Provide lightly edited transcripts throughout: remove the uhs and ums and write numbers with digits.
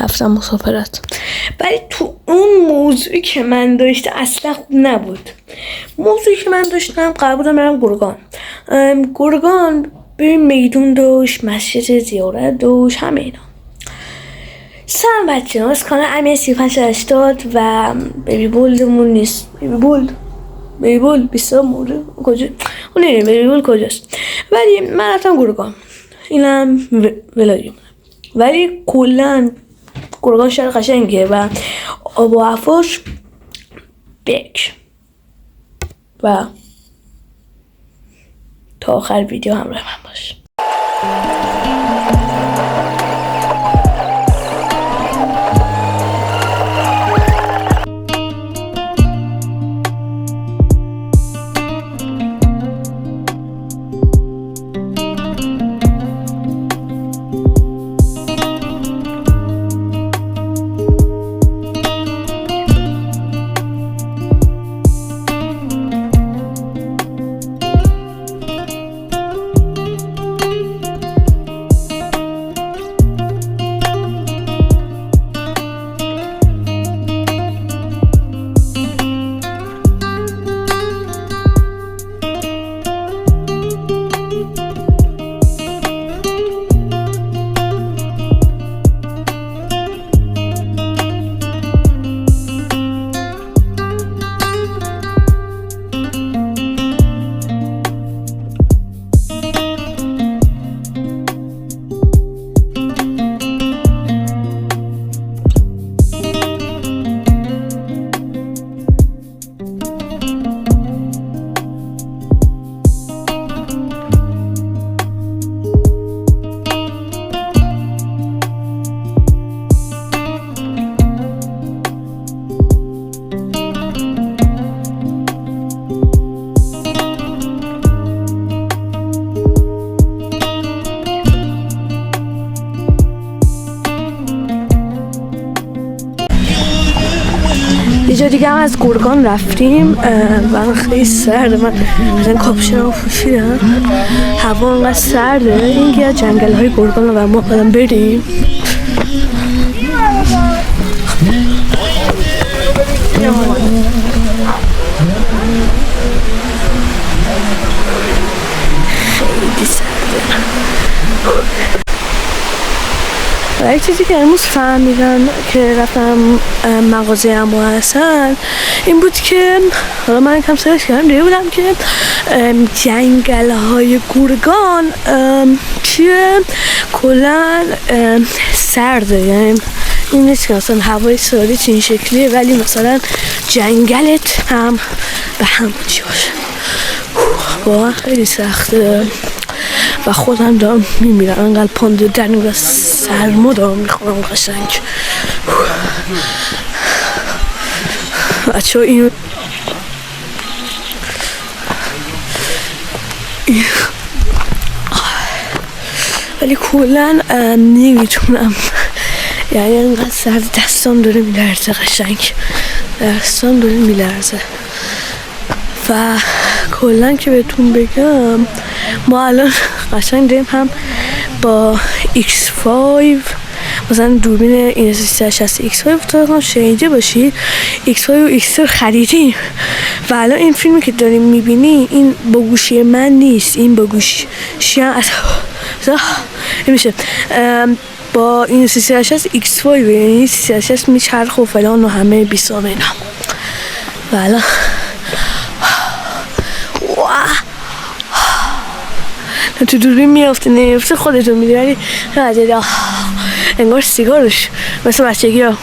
رفتم مسافرت. ولی تو اون موضوعی که من داشتم اصلا خوب نبود. موضوعی که من داشتم قرار بودم برم گرگان به میدون داشت، مسجد زیارت داشت، همه اینا. سلام بچه ها، از کانال امیر 3580 و بیبی بولدمون نیست. بیبی بولد 20 مورد کجا؟ نمیدونم بیبی بولد کجاست. ولی من رفتم گرگان، اینم ولایمونه. ولی کلن گرگان شهر قشنگه و آب و هواش بک. و تا آخر ویدیو همراه من باش. یه جا دیگه هم از گرگان رفتیم. من خیلی سرده، من مثلا کاپشنمو پوشیدم، هوا انقدر سرده. این که از جنگل های گرگان و ما قدم بریم. خیلی سرده. و یک چیزی که امروز فهمیدم که رفتم مغازه عمو حسن این بود که حالا من کم سرش کردم دیده بودم که جنگل های گرگان چیه کلن سرده. یعنی این نیست که مثلا هوای سالی چین شکلیه ولی مثلا جنگلت هم به همون چی باشه. واقعا خیلی سخته و خودم دارم میمیرم، انقدر پاند درنی و سرما دارم میخورم قشنگ. بچه ها اینو ولی کلن نمیتونم، یعنی انقدر سرد دستان داره میلرزه، قشنگ دستان داره میلرزه. و کلن که بهتون بگم ما الان قشنگ داریم هم با X5 مثلا دوربین این 360 X5 تا شنیده باشید X5 و X3 خریدیم و الان این فیلمی که داریم میبینی این با گوشی من نیست، این با گوشی هم نمیشه با این 360 X5 یعنی 360 میچرخ و فلان و همه بیسام اینا. و الان تو دوربین میافته نمیافته خودتون میدونی، ولی عجله انگار سیگارش مثل بچگی ها.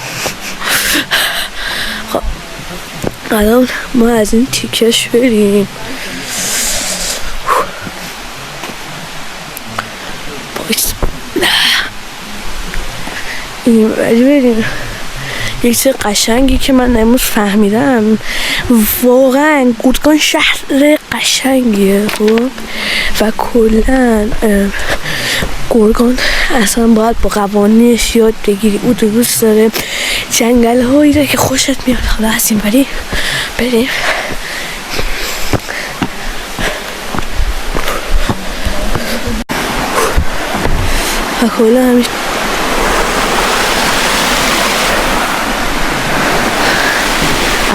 خب الان ما از این تیکش بریم. این ولی بریم. یک چیز قشنگی که من امروز فهمیدم، واقعا گرگان شهر قشنگیه و کلن گرگان اصلا باید با قوانینش یاد بگیری. او درست داره جنگل هایی داره که خوشت میاد. حالا از این بری بریم. و کلا همیشه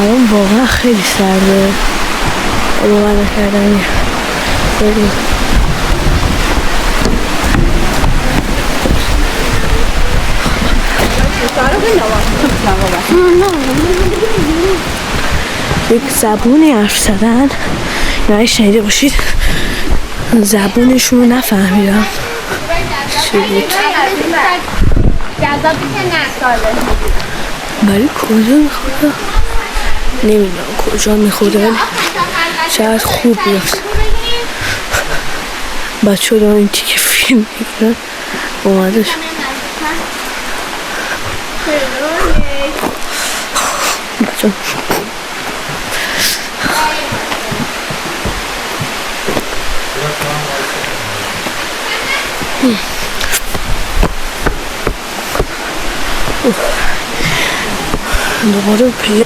الان واقعا خیلی سرده باور نکردنی. بریم یک زبونی حرف زدن، نه شنیده باشید زبونشون رو نفهمیدم چی بود، ولی کجا میخوره نمیدونم کجا میخوره، شاید خوب بیاد. بچه ها دارن که فیلم میگیرن اومده شد بچه ها دوباره پیه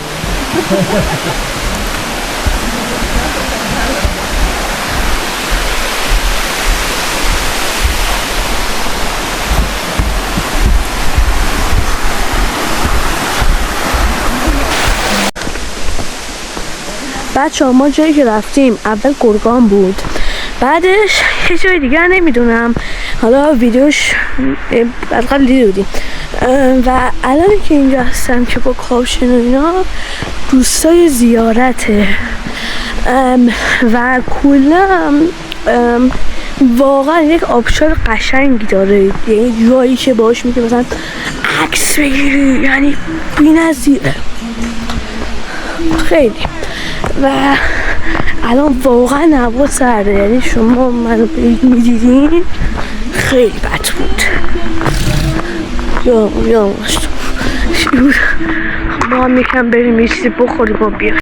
بچه ها ما جایی که رفتیم اول گرگان بود، بعدش یه جای دیگر نمیدونم، حالا ویدیوش از قبل دیده بودیم و الان که اینجا هستم که با کاوشن و اینا دوستای زیارته و کلا واقعا یک آبشار قشنگی داره، یعنی جایی که باش میگه مثلا عکس بگیری یعنی بی‌نظیره خیلی. و الان واقعا هوا سرده، یعنی شما منو میدیدین خیلی بد بود. یا ما هم یکم بریم یه چیزی بخوریم و بیایم.